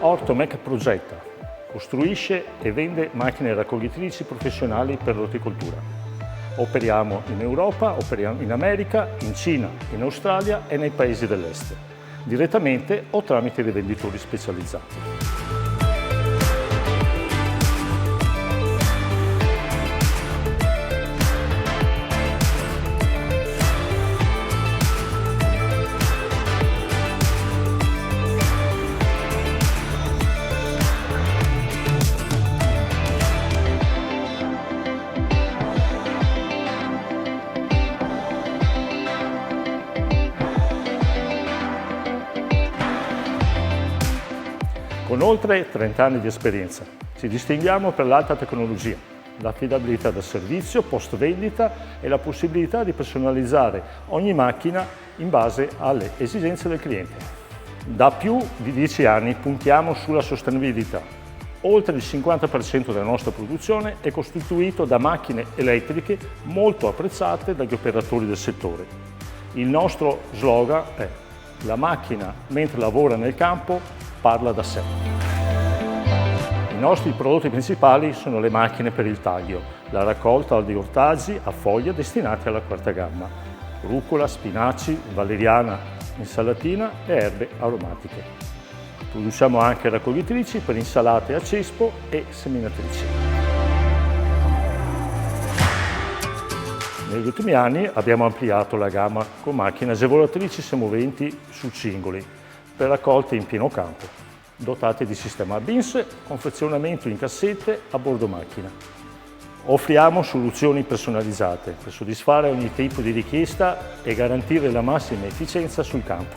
Ortomec progetta, costruisce e vende macchine raccoglitrici professionali per l'orticoltura. Operiamo in Europa, operiamo in America, in Cina, in Australia e nei paesi dell'Est, direttamente o tramite rivenditori specializzati. Con oltre 30 anni di esperienza ci distinguiamo per l'alta tecnologia, l'affidabilità del servizio post vendita e la possibilità di personalizzare ogni macchina in base alle esigenze del cliente. Da più di 10 anni puntiamo sulla sostenibilità. Oltre il 50% della nostra produzione è costituito da macchine elettriche molto apprezzate dagli operatori del settore. Il nostro slogan è: la macchina mentre lavora nel campo parla da sé. I nostri prodotti principali sono le macchine per il taglio, la raccolta di ortaggi a foglia destinati alla quarta gamma, rucola, spinaci, valeriana, insalatina e erbe aromatiche. Produciamo anche raccoglitrici per insalate a cespo e seminatrici. Negli ultimi anni abbiamo ampliato la gamma con macchine agevolatrici semoventi su cingoli per raccolte in pieno campo, dotate di sistema BINS, confezionamento in cassette a bordo macchina. Offriamo soluzioni personalizzate per soddisfare ogni tipo di richiesta e garantire la massima efficienza sul campo.